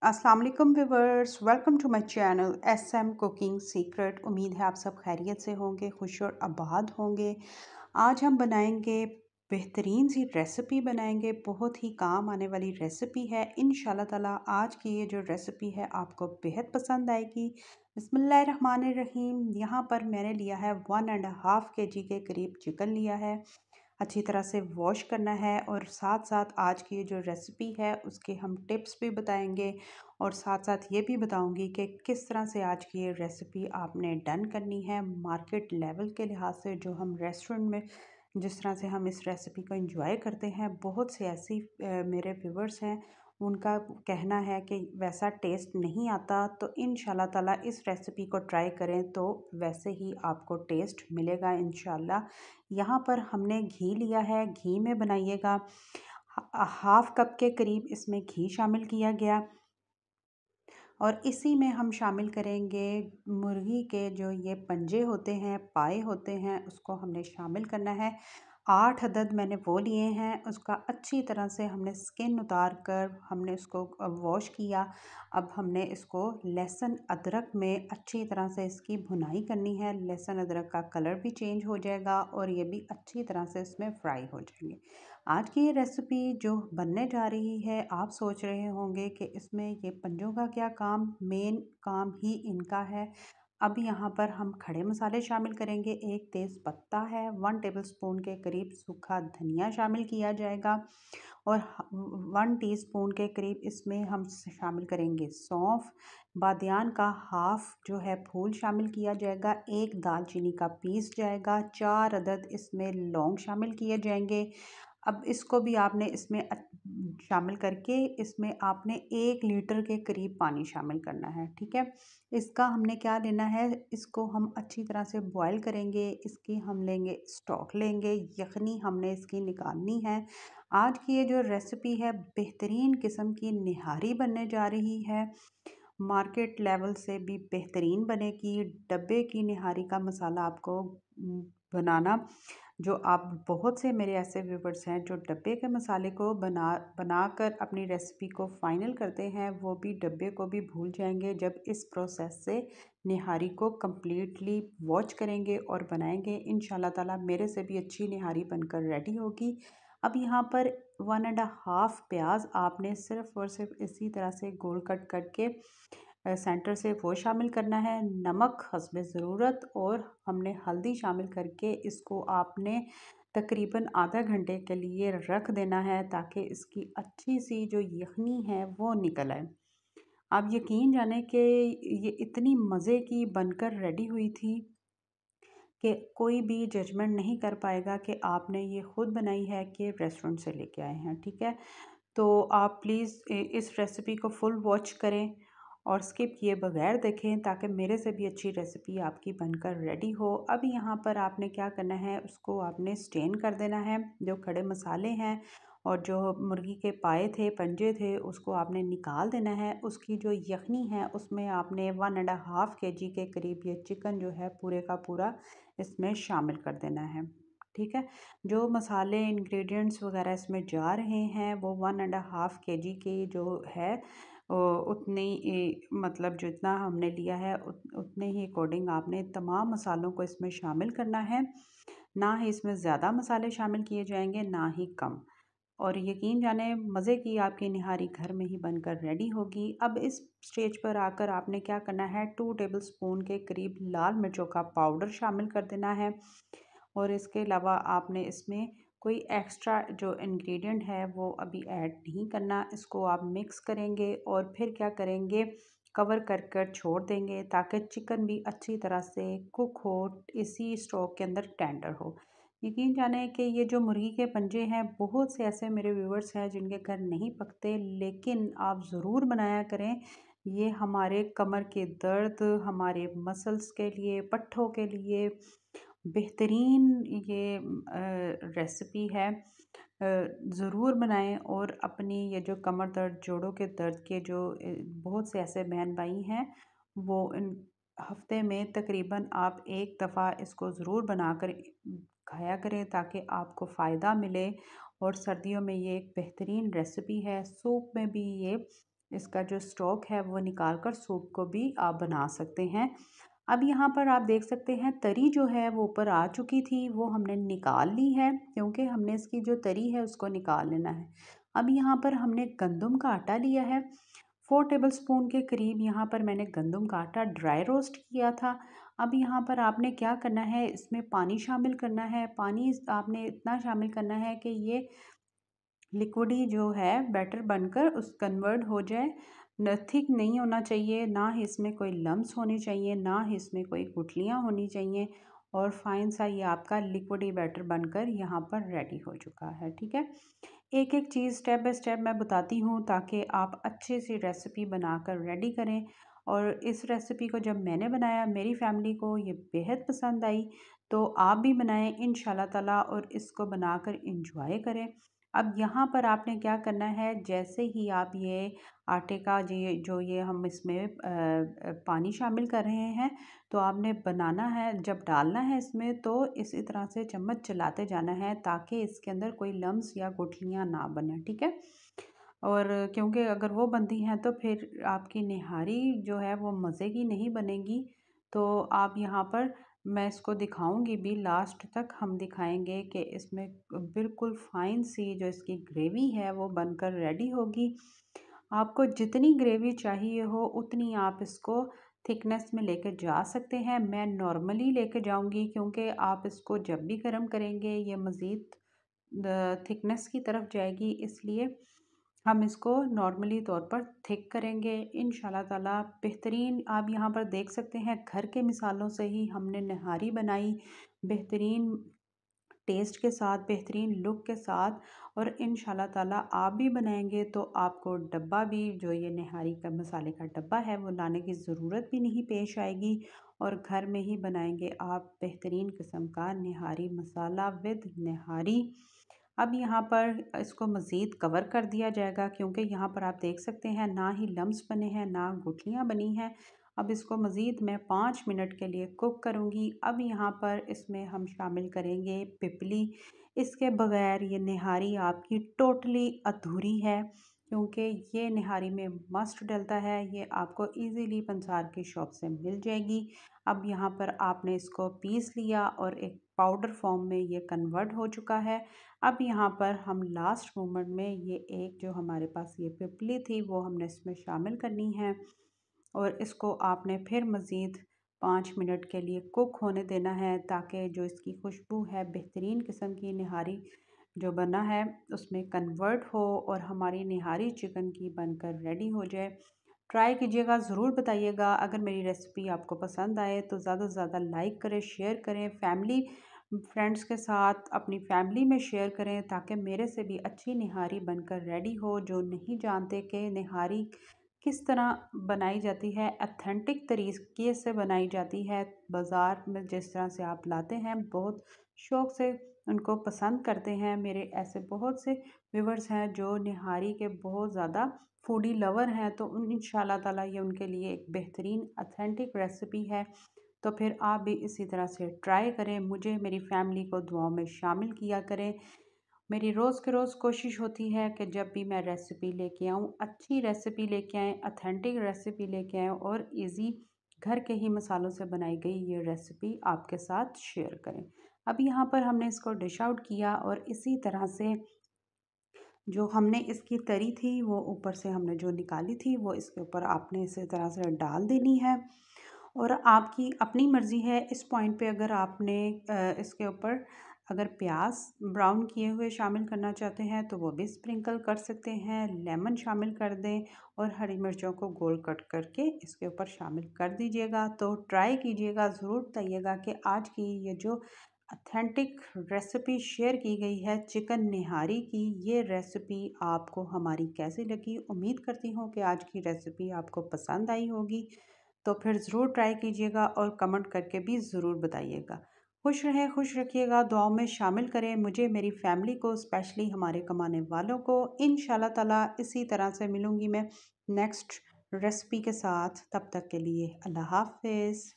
अस्सलाम वालेकुम viewers, welcome to my channel SM cooking secret. उम्मीद है आप सब खैरियत से होंगे, खुश और आबाद होंगे। आज हम बनाएंगे बेहतरीन सी रेसिपी बनाएंगे, बहुत ही काम आने वाली रेसिपी है इंशाल्लाह ताला। आज की ये जो रेसिपी है आपको बेहद पसंद आएगी। बिस्मिल्लाहिर्रहमानिर्रहीम। यहाँ पर मैंने लिया है 1.5 kg के करीब चिकन लिया है। अच्छी तरह से वॉश करना है और साथ साथ आज की जो रेसिपी है उसके हम टिप्स भी बताएंगे और साथ साथ ये भी बताऊंगी कि किस तरह से आज की ये रेसिपी आपने डन करनी है मार्केट लेवल के लिहाज से। जो हम रेस्टोरेंट में जिस तरह से हम इस रेसिपी को एंजॉय करते हैं, बहुत से ऐसी मेरे व्यूवर्स हैं, उनका कहना है कि वैसा टेस्ट नहीं आता। तो इंशाल्लाह ताला इस रेसिपी को ट्राई करें तो वैसे ही आपको टेस्ट मिलेगा इंशाल्लाह। यहाँ पर हमने घी लिया है, घी में बनाइएगा। हाफ कप के करीब इसमें घी शामिल किया गया और इसी में हम शामिल करेंगे मुर्गी के जो ये पंजे होते हैं, पाए होते हैं, उसको हमने शामिल करना है। 8 अदद मैंने वो लिए हैं। उसका अच्छी तरह से हमने स्किन उतार कर हमने उसको वॉश किया। अब हमने इसको लहसुन अदरक में अच्छी तरह से इसकी भुनाई करनी है। लहसुन अदरक का कलर भी चेंज हो जाएगा और ये भी अच्छी तरह से इसमें फ्राई हो जाएंगे। आज की ये रेसिपी जो बनने जा रही है, आप सोच रहे होंगे कि इसमें ये पंजों का क्या काम, मेन काम ही इनका है। अब यहाँ पर हम खड़े मसाले शामिल करेंगे। एक तेज़ पत्ता है, 1 टेबलस्पून के करीब सूखा धनिया शामिल किया जाएगा और 1 टीस्पून के करीब इसमें हम शामिल करेंगे सौंफ। बादियान का हाफ जो है फूल शामिल किया जाएगा। एक दालचीनी का पीस जाएगा। 4 अदद इसमें लौंग शामिल किए जाएंगे। अब इसको भी आपने इसमें शामिल करके इसमें आपने 1 लीटर के करीब पानी शामिल करना है। ठीक है, इसका हमने क्या लेना है, इसको हम अच्छी तरह से बॉईल करेंगे। इसकी हम लेंगे स्टॉक, लेंगे यखनी, हमने इसकी निकालनी है। आज की ये जो रेसिपी है बेहतरीन किस्म की निहारी बनने जा रही है, मार्केट लेवल से भी बेहतरीन बनेगी। डब्बे की निहारी का मसाला आपको बनाना, जो आप बहुत से मेरे ऐसे व्यूवर्स हैं जो डब्बे के मसाले को बनाकर अपनी रेसिपी को फाइनल करते हैं, वो भी डब्बे को भी भूल जाएंगे जब इस प्रोसेस से निहारी को कम्प्लीटली वॉच करेंगे और बनाएंगे। इंशाल्लाह ताला मेरे से भी अच्छी निहारी बनकर रेडी होगी। अब यहाँ पर 1.5 प्याज आपने सिर्फ और सिर्फ इसी तरह से गोल कट करके सेंटर से वो शामिल करना है। नमक हस्बे ज़रूरत और हमने हल्दी शामिल करके इसको आपने तकरीबन आधा घंटे के लिए रख देना है ताकि इसकी अच्छी सी जो यखनी है वो निकल आए। आप यकीन जाने कि ये इतनी मज़े की बनकर रेडी हुई थी कि कोई भी जजमेंट नहीं कर पाएगा कि आपने ये ख़ुद बनाई है कि रेस्टोरेंट से लेके आए हैं। ठीक है, तो आप प्लीज़ इस रेसिपी को फुल वॉच करें और स्किप किए बगैर देखें ताकि मेरे से भी अच्छी रेसिपी आपकी बनकर रेडी हो। अब यहाँ पर आपने क्या करना है, उसको आपने स्टेन कर देना है। जो खड़े मसाले हैं और जो मुर्गी के पाए थे, पंजे थे, उसको आपने निकाल देना है। उसकी जो यखनी है उसमें आपने 1.5 kg के करीब ये चिकन जो है पूरे का पूरा इसमें शामिल कर देना है। ठीक है, जो मसाले इंग्रेडिएंट्स वगैरह इसमें जा रहे हैं वो 1.5 kg की जो है उतनी मतलब जितना हमने लिया है उतने ही अकॉर्डिंग आपने तमाम मसालों को इसमें शामिल करना है। ना ही इसमें ज़्यादा मसाले शामिल किए जाएंगे ना ही कम। और यकीन जाने मज़े की आपकी निहारी घर में ही बनकर रेडी होगी। अब इस स्टेज पर आकर आपने क्या करना है, 2 टेबलस्पून के करीब लाल मिर्चों का पाउडर शामिल कर देना है और इसके अलावा आपने इसमें कोई एक्स्ट्रा जो इंग्रेडिएंट है वो अभी ऐड नहीं करना। इसको आप मिक्स करेंगे और फिर क्या करेंगे, कवर कर कर छोड़ देंगे ताकि चिकन भी अच्छी तरह से कुक हो, इसी स्टोव के अंदर टेंडर हो। यकीन जाने कि ये जो मुर्गी के पंजे हैं, बहुत से ऐसे मेरे व्यूवर्स हैं जिनके घर नहीं पकते, लेकिन आप ज़रूर बनाया करें। ये हमारे कमर के दर्द, हमारे मसल्स के लिए, पट्ठों के लिए बेहतरीन ये रेसिपी है। ज़रूर बनाएं और अपनी ये जो कमर दर्द, जोड़ों के दर्द के जो बहुत से ऐसे बहन भाई हैं, वो इन हफ्ते में तकरीबन आप एक दफ़ा इसको ज़रूर बनाकर खाया करें ताकि आपको फ़ायदा मिले। और सर्दियों में ये एक बेहतरीन रेसिपी है। सूप में भी ये इसका जो स्टॉक है वो निकाल कर सूप को भी आप बना सकते हैं। अब यहाँ पर आप देख सकते हैं तरी जो है वो ऊपर आ चुकी थी, वो हमने निकाल ली है क्योंकि हमने इसकी जो तरी है उसको निकाल लेना है। अब यहाँ पर हमने गंदम का आटा लिया है, 4 टेबलस्पून के करीब यहाँ पर मैंने गंदम का आटा ड्राई रोस्ट किया था। अब यहाँ पर आपने क्या करना है, इसमें पानी शामिल करना है। पानी आपने इतना शामिल करना है कि ये लिक्विडी जो है बैटर बनकर उस कन्वर्ट हो जाए। न थिक नहीं होना चाहिए, ना ही इसमें कोई लम्स होने चाहिए, ना ही इसमें कोई गुठलियाँ होनी चाहिए। और फाइन सा ये आपका लिक्विडी बैटर बनकर यहाँ पर रेडी हो चुका है। ठीक है, एक एक चीज़ स्टेप बाय स्टेप मैं बताती हूँ ताकि आप अच्छे से रेसिपी बनाकर रेडी करें। और इस रेसिपी को जब मैंने बनाया मेरी फैमिली को ये बेहद पसंद आई, तो आप भी बनाएं इंशाल्लाह ताला और इसको बनाकर इंजॉय करें। अब यहाँ पर आपने क्या करना है, जैसे ही आप ये आटे का ये हम इसमें पानी शामिल कर रहे हैं, तो आपने बनाना है, जब डालना है इसमें तो इसी तरह से चम्मच चलाते जाना है ताकि इसके अंदर कोई लम्स या गुठलियाँ ना बने। ठीक है, और क्योंकि अगर वो बनती हैं तो फिर आपकी निहारी जो है वो मज़े की नहीं बनेगी। तो आप यहाँ पर, मैं इसको दिखाऊंगी भी, लास्ट तक हम दिखाएंगे कि इसमें बिल्कुल फाइन सी जो इसकी ग्रेवी है वो बनकर रेडी होगी। आपको जितनी ग्रेवी चाहिए हो उतनी आप इसको थिकनेस में लेकर जा सकते हैं। मैं नॉर्मली लेकर जाऊंगी क्योंकि आप इसको जब भी गर्म करेंगे ये मज़ीद थिकनेस की तरफ जाएगी, इसलिए हम इसको नॉर्मली तौर पर थिक करेंगे इंशाल्लाह ताला। बेहतरीन आप यहाँ पर देख सकते हैं, घर के मिसालों से ही हमने नहारी बनाई, बेहतरीन टेस्ट के साथ, बेहतरीन लुक के साथ। और इंशाल्लाह ताला आप भी बनाएंगे तो आपको डब्बा भी, जो ये नहारी का मसाले का डब्बा है, वो लाने की ज़रूरत भी नहीं पेश आएगी। और घर में ही बनाएंगे आप बेहतरीन किस्म का नहारी मसाला विद नहारी। अब यहाँ पर इसको मज़ीद कवर कर दिया जाएगा क्योंकि यहाँ पर आप देख सकते हैं ना ही लम्स बने हैं ना गुठलियाँ बनी हैं। अब इसको मज़ीद मैं 5 मिनट के लिए कुक करूँगी। अब यहाँ पर इसमें हम शामिल करेंगे पिपली। इसके बगैर ये निहारी आपकी टोटली अधूरी है क्योंकि ये निहारी में मस्ट डलता है। ये आपको इजीली पंसार की शॉप से मिल जाएगी। अब यहाँ पर आपने इसको पीस लिया और एक पाउडर फॉर्म में ये कन्वर्ट हो चुका है। अब यहाँ पर हम लास्ट मोमेंट में ये एक जो हमारे पास ये पिपली थी वो हमने इसमें शामिल करनी है और इसको आपने फिर मज़ीद 5 मिनट के लिए कुक होने देना है ताकि जो इसकी खुशबू है बेहतरीन किस्म की निहारी जो बना है उसमें कन्वर्ट हो और हमारी निहारी चिकन की बनकर रेडी हो जाए। ट्राई कीजिएगा, ज़रूर बताइएगा। अगर मेरी रेसिपी आपको पसंद आए तो ज़्यादा से ज़्यादा लाइक करें, शेयर करें, फैमिली फ्रेंड्स के साथ अपनी फैमिली में शेयर करें ताकि मेरे से भी अच्छी निहारी बनकर रेडी हो। जो नहीं जानते कि निहारी किस तरह बनाई जाती है, अथेंटिक तरीके से बनाई जाती है, बाज़ार में जिस तरह से आप लाते हैं बहुत शौक़ से उनको पसंद करते हैं। मेरे ऐसे बहुत से व्यूवर्स हैं जो निहारी के बहुत ज़्यादा फूडी लवर हैं, तो उन इंशाल्लाह ताला ये उनके लिए एक बेहतरीन अथेंटिक रेसिपी है। तो फिर आप भी इसी तरह से ट्राई करें, मुझे मेरी फैमिली को दुआओं में शामिल किया करें। मेरी रोज़ के रोज़ कोशिश होती है कि जब भी मैं रेसिपी लेके आऊँ, अच्छी रेसिपी लेके आएँ, अथेंटिक रेसिपी लेके आएँ और इजी घर के ही मसालों से बनाई गई ये रेसिपी आपके साथ शेयर करें। अब यहाँ पर हमने इसको डिश आउट किया और इसी तरह से जो हमने इसकी तरी थी वो ऊपर से हमने जो निकाली थी वो इसके ऊपर आपने इसी तरह से डाल देनी है। और आपकी अपनी मर्ज़ी है इस पॉइंट पे, अगर आपने इसके ऊपर अगर प्याज ब्राउन किए हुए शामिल करना चाहते हैं तो वो भी स्प्रिंकल कर सकते हैं, लेमन शामिल कर दें और हरी मिर्चों को गोल कट करके इसके ऊपर शामिल कर दीजिएगा। तो ट्राई कीजिएगा, ज़रूर बताइएगा कि आज की ये जो अथेंटिक रेसिपी शेयर की गई है चिकन निहारी की, ये रेसिपी आपको हमारी कैसी लगी। उम्मीद करती हूँ कि आज की रेसिपी आपको पसंद आई होगी। तो फिर ज़रूर ट्राई कीजिएगा और कमेंट करके भी ज़रूर बताइएगा। खुश रहें, खुश रखिएगा, दुआओं में शामिल करें मुझे, मेरी फैमिली को, स्पेशली हमारे कमाने वालों को। इंशाल्लाह ताला इसी तरह से मिलूँगी मैं नेक्स्ट रेसिपी के साथ। तब तक के लिए अल्लाह हाफ़िज़।